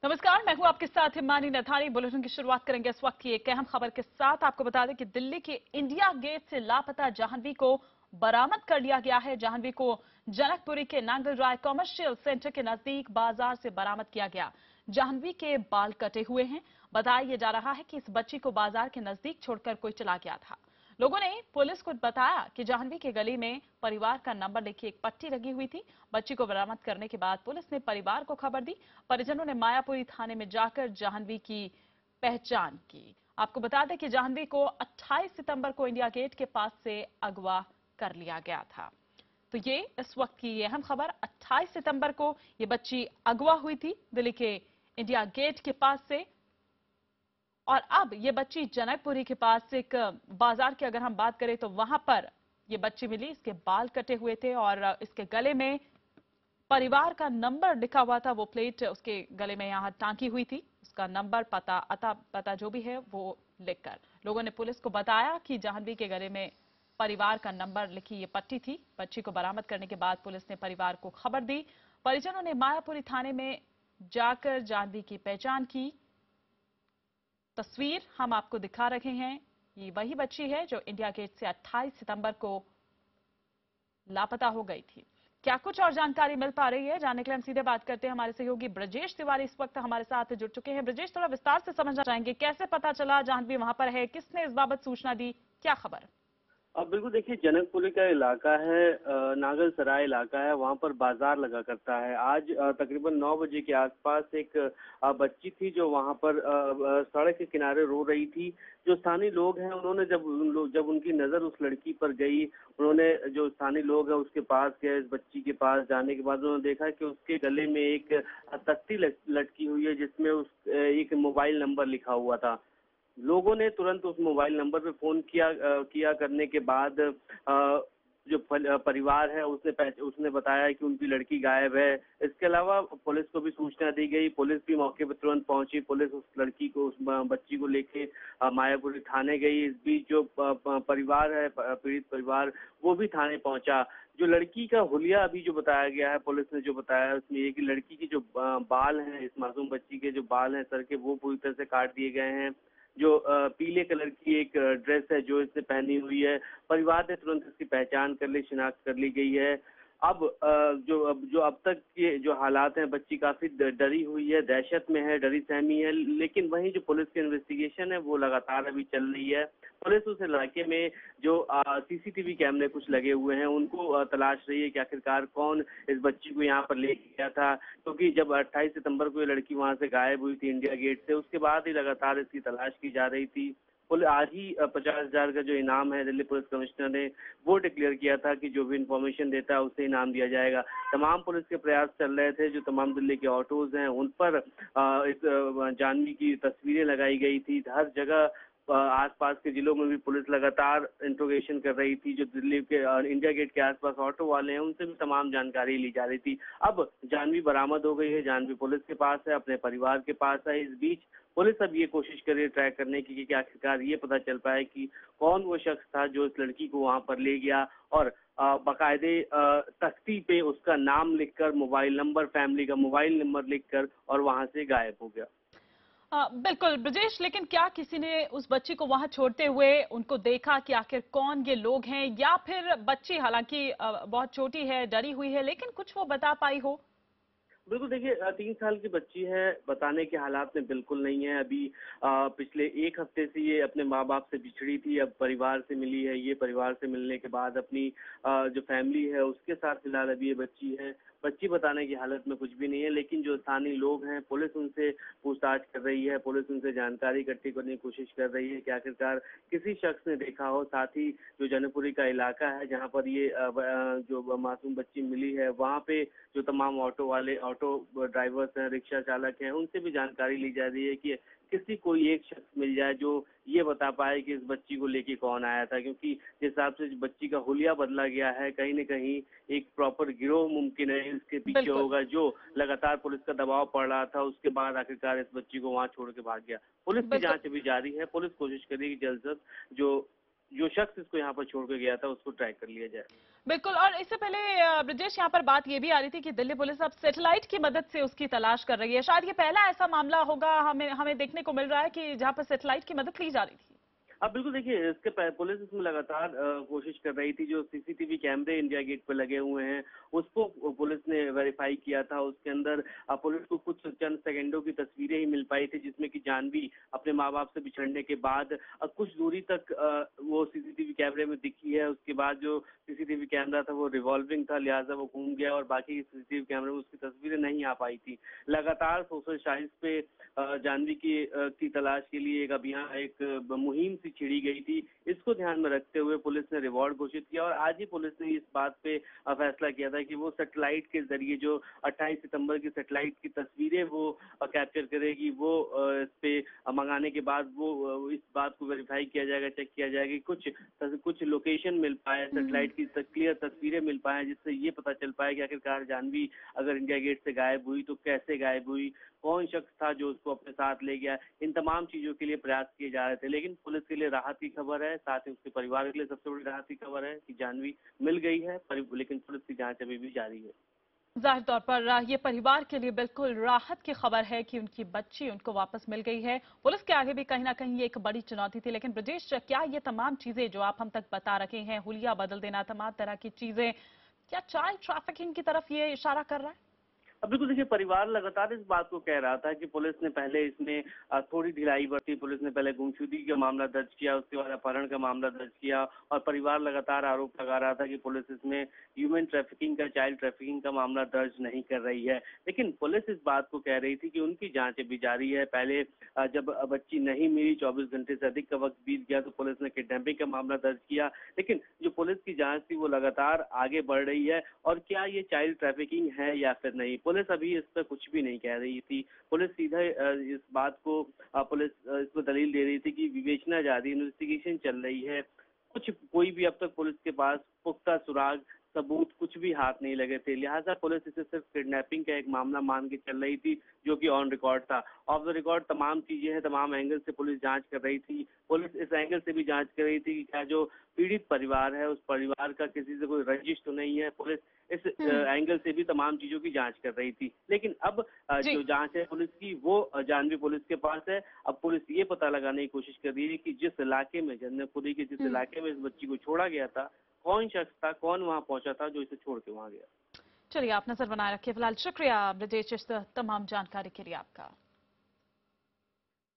नमस्कार, मैं हूं आपके साथ हिमानी नथानी। बुलेटिन की शुरुआत करेंगे इस वक्त की एक अहम खबर के साथ। आपको बता दें कि दिल्ली के इंडिया गेट से लापता जाह्नवी को बरामद कर लिया गया है। जाह्नवी को जनकपुरी के नांगल राय कॉमर्शियल सेंटर के नजदीक बाजार से बरामद किया गया। जाह्नवी के बाल कटे हुए हैं। बताया जा रहा है कि इस बच्ची को बाजार के नजदीक छोड़कर कोई चला गया था। लोगों ने पुलिस को बताया कि जाह्नवी के गले में परिवार का नंबर लिखी एक पट्टी लगी हुई थी। बच्ची को बरामद करने के बाद पुलिस ने परिवार को खबर दी। परिजनों ने मायापुरी थाने में जाकर जाह्नवी की पहचान की। आपको बता दें कि जाह्नवी को 28 सितंबर को इंडिया गेट के पास से अगवा कर लिया गया था। तो ये इस वक्त की ये अहम खबर। 28 सितंबर को ये बच्ची अगवा हुई थी दिल्ली के इंडिया गेट के पास से, और अब ये बच्ची जनकपुरी के पास एक बाजार की अगर हम बात करें तो वहां पर ये बच्ची मिली। इसके बाल कटे हुए थे और इसके गले में परिवार का नंबर लिखा हुआ था। वो प्लेट उसके गले में यहां टांकी हुई थी। उसका नंबर, पता, अता पता जो भी है वो लिखकर लोगों ने पुलिस को बताया कि जाह्नवी के गले में परिवार का नंबर लिखी ये पट्टी थी। बच्ची को बरामद करने के बाद पुलिस ने परिवार को खबर दी। परिजनों ने मायापुरी थाने में जाकर जाह्नवी की पहचान की। तस्वीर हम आपको दिखा रहे हैं। ये वही बच्ची है जो इंडिया गेट से 28 सितंबर को लापता हो गई थी। क्या कुछ और जानकारी मिल पा रही है, जानने के लिए हम सीधे बात करते हैं। हमारे सहयोगी ब्रजेश तिवारी इस वक्त हमारे साथ जुड़ चुके हैं। ब्रजेश, थोड़ा विस्तार से समझना चाहेंगे, कैसे पता चला जाह्नवी वहां पर है, किसने इस बाबत सूचना दी, क्या खबर? अब बिल्कुल देखिए, जनकपुरी का इलाका है, नागल सराय इलाका है, वहां पर बाजार लगा करता है। आज तकरीबन 9 बजे के आसपास एक बच्ची थी जो वहां पर सड़क के किनारे रो रही थी। जो स्थानीय लोग हैं उन्होंने जब उनकी नजर उस लड़की पर गई, उन्होंने जो स्थानीय लोग हैं उसके पास गए। इस बच्ची के पास जाने के बाद उन्होंने देखा कि उसके गले में एक तख्ती लटकी हुई है जिसमें एक मोबाइल नंबर लिखा हुआ था। लोगों ने तुरंत उस मोबाइल नंबर पे फोन किया करने के बाद जो परिवार है उसने बताया कि उनकी लड़की गायब है। इसके अलावा पुलिस को भी सूचना दी गई। पुलिस भी मौके पर तुरंत पहुंची। पुलिस उस लड़की को, उस बच्ची को लेके मायापुरी थाने गई। इस बीच जो परिवार है, पीड़ित परिवार, वो भी थाने पहुंचा। जो लड़की का हुलिया अभी जो बताया गया है, पुलिस ने जो बताया उसमें ये कि लड़की की जो बाल हैं, इस मासूम बच्ची के जो बाल हैं सर के, वो पूरी तरह से काट दिए गए हैं। जो पीले कलर की एक ड्रेस है जो इसने पहनी हुई है, परिवार ने तुरंत इसकी पहचान कर ली, शिनाख्त कर ली गई है। अब जो अब तक के जो हालात हैं, बच्ची काफी डरी हुई है, दहशत में है, डरी सहमी है। लेकिन वहीं जो पुलिस की इन्वेस्टिगेशन है वो लगातार अभी चल रही है। पुलिस उस इलाके में जो सीसीटीवी कैमरे कुछ लगे हुए हैं उनको तलाश रही है कि आखिरकार कौन इस बच्ची को यहाँ पर ले गया था, क्योंकि जब 28 सितंबर को ये लड़की वहां से गायब हुई थी इंडिया गेट से, उसके बाद ही लगातार इसकी तलाश की जा रही थी। आज ही 50,000 का जो इनाम है दिल्ली पुलिस कमिश्नर ने वो डिक्लेयर किया था कि जो भी इंफॉर्मेशन देता है उसे इनाम दिया जाएगा। तमाम पुलिस के प्रयास चल रहे थे। जो तमाम दिल्ली के ऑटोज हैं उन पर इस जाह्नवी की तस्वीरें लगाई गई थी। हर जगह आसपास के जिलों में भी पुलिस लगातार इंट्रोगेशन कर रही थी। जो दिल्ली के इंडिया गेट के आसपास ऑटो वाले हैं उनसे भी तमाम जानकारी ली जा रही थी। अब जाह्नवी बरामद हो गई है, जाह्नवी पुलिस के पास है, अपने परिवार के पास है। इस बीच पुलिस अब ये कोशिश कर रही है ट्रैक करने की कि आखिरकार ये पता चल पाए कि कौन वो शख्स था जो इस लड़की को वहां पर ले गया और बाकायदे तख्ती पे उसका नाम लिखकर, मोबाइल नंबर, फैमिली का मोबाइल नंबर लिखकर और वहां से गायब हो गया। बिल्कुल ब्रजेश, लेकिन क्या किसी ने उस बच्ची को वहां छोड़ते हुए उनको देखा कि आखिर कौन ये लोग हैं, या फिर बच्ची हालांकि बहुत छोटी है, डरी हुई है, लेकिन कुछ वो बता पाई हो? बिल्कुल देखिए, 3 साल की बच्ची है, बताने के हालात में बिल्कुल नहीं है। अभी पिछले 1 हफ्ते से ये अपने माँ बाप से बिछड़ी थी, अब परिवार से मिली है। ये परिवार से मिलने के बाद अपनी जो फैमिली है उसके साथ फिलहाल अभी ये बच्ची है। बच्ची बताने की हालत में कुछ भी नहीं है, लेकिन जो स्थानीय लोग हैं, पुलिस उनसे पूछताछ कर रही है, पुलिस उनसे जानकारी इकट्ठी करने की कोशिश कर रही है कि आखिरकार किसी शख्स ने देखा हो। साथ ही जो जनकपुरी का इलाका है जहाँ पर ये जो मासूम बच्ची मिली है, वहाँ पे जो तमाम ऑटो वाले, ऑटो ड्राइवर्स हैं, रिक्शा चालक हैं, उनसे भी जानकारी ली जा रही है कि किसी कोई एक शख्स मिल जाए जो ये बता पाए कि इस बच्ची को लेके कौन आया था, क्योंकि जिस हिसाब से बच्ची का हुलिया बदला गया है, कहीं न कहीं एक प्रॉपर गिरोह मुमकिन है इसके पीछे बिल्कुल। होगा, जो लगातार पुलिस का दबाव पड़ रहा था। उसके बाद आखिरकार इस बच्ची को वहां छोड़ के भाग गया। पुलिस की बिल्कुल। जांच अभी जारी है। पुलिस कोशिश कर रही है कि जल्द से जल्द जो जो शख्स इसको यहाँ पर छोड़ के गया था उसको ट्रैक कर लिया जाए। बिल्कुल। और इससे पहले ब्रजेश, यहाँ पर बात ये भी आ रही थी कि दिल्ली पुलिस अब सैटेलाइट की मदद से उसकी तलाश कर रही है। शायद ये पहला ऐसा मामला होगा हमें हमें देखने को मिल रहा है कि जहां पर सैटेलाइट की मदद ली जा रही थी। अब बिल्कुल देखिए, पुलिस इसमें लगातार कोशिश कर रही थी। जो सीसीटीवी कैमरे इंडिया गेट पर लगे हुए हैं उसको पुलिस ने वेरीफाई किया था। उसके अंदर पुलिस को कुछ चंद सेकंडों की तस्वीरें ही मिल पाई थी, जिसमें कि जाह्नवी अपने माँ बाप से बिछड़ने के बाद कुछ दूरी तक वो सीसीटीवी कैमरे में दिखी है। उसके बाद जो सीसीटीवी कैमरा था वो रिवॉल्विंग था, लिहाजा वो घूम गया और बाकी सीसीटीवी कैमरे में उसकी तस्वीरें नहीं आ पाई थी। लगातार सोशल साइट्स पे जाह्नवी की तलाश के लिए एक मुहिम सी छिड़ी गई थी। इसको ध्यान में रखते हुए पुलिस ने रिवॉर्ड घोषित किया और आज ही पुलिस ने इस बात पे फैसला किया था कि वो सैटेलाइट के जरिए जो 28 सितंबर की सैटेलाइट की तस्वीरें वो कैप्चर करेगी, वो इस पे मंगाने के बाद वो इस बात को वेरीफाई किया जाएगा, चेक किया जाएगा कि कुछ लोकेशन मिल पाए, सैटेलाइट की क्लियर तस्वीरें मिल पाए, जिससे ये पता चल पाए कि आखिरकार जाह्नवी अगर इंडिया गेट से गायब हुई तो कैसे गायब हुई, कौन शख्स था जो उसको अपने साथ ले गया। इन तमाम चीजों के लिए प्रयास किए जा रहे थे, लेकिन पुलिस के लिए राहत की खबर है, साथ ही उसके परिवार के लिए सबसे बड़ी राहत की खबर है कि जाह्नवी मिल गई है, लेकिन पुलिस की जांच अभी भी जारी है। जाहिर तौर पर ये परिवार के लिए बिल्कुल राहत की खबर है कि उनकी बच्ची उनको वापस मिल गई है। पुलिस के आगे भी कहीं ना कहीं ये एक बड़ी चुनौती थी। लेकिन ब्रजेश, क्या ये तमाम चीजें जो आप हम तक बता रहे हैं, हुलिया बदल देना, तमाम तरह की चीजें, क्या चाइल्ड ट्रैफिकिंग की तरफ ये इशारा कर रहा है? अब बिल्कुल देखिए, परिवार लगातार इस बात को कह रहा था कि पुलिस ने पहले इसमें थोड़ी ढिलाई बरती। पुलिस ने पहले गुमशुदगी का मामला दर्ज किया, उसके बाद अपहरण का मामला दर्ज किया और परिवार लगातार आरोप लगा रहा था कि पुलिस इसमें ह्यूमन ट्रैफिकिंग का, चाइल्ड ट्रैफिकिंग का मामला दर्ज नहीं कर रही है। लेकिन पुलिस इस बात को कह रही थी कि उनकी जांच अभी जारी है। पहले जब बच्ची नहीं मिली, 24 घंटे से अधिक का वक्त बीत गया, तो पुलिस ने किडनैपिंग का मामला दर्ज किया। लेकिन जो पुलिस की जांच थी वो लगातार आगे बढ़ रही है और क्या ये चाइल्ड ट्रैफिकिंग है या फिर नहीं, पुलिस अभी इस पर कुछ भी नहीं कह रही थी। पुलिस सीधे इस बात को पुलिस इस पर दलील दे रही थी कि विवेचना जारी, इन्वेस्टिगेशन चल रही है। कोई भी अब तक पुलिस के पास पुख्ता सुराग, सबूत कुछ भी हाथ नहीं लगे थे, लिहाजा पुलिस इसे सिर्फ किडनैपिंग का एक मामला मान के चल रही थी, जो कि ऑन रिकॉर्ड था। ऑफ द रिकॉर्ड तमाम चीजें हैं, तमाम एंगल से पुलिस जांच कर रही थी। पुलिस इस एंगल से भी जांच कर रही थी कि क्या जो पीड़ित परिवार है उस परिवार का किसी से कोई रंजिश तो नहीं है। पुलिस इस एंगल से भी तमाम चीजों की जांच कर रही थी। लेकिन अब जी। जो जांच है पुलिस की वो जाह्नवी पुलिस के पास है। अब पुलिस ये पता लगाने की कोशिश कर रही है कि जिस इलाके में, जन्नतपुरी के जिस इलाके में इस बच्ची को छोड़ा गया था, कौन शख्स था, कौन वहां पहुंचा था जो इसे छोड़ के वहां गया। चलिए, आप नजर बनाए रखिए। फिलहाल शुक्रिया ब्रजेश इस तमाम जानकारी के लिए आपका।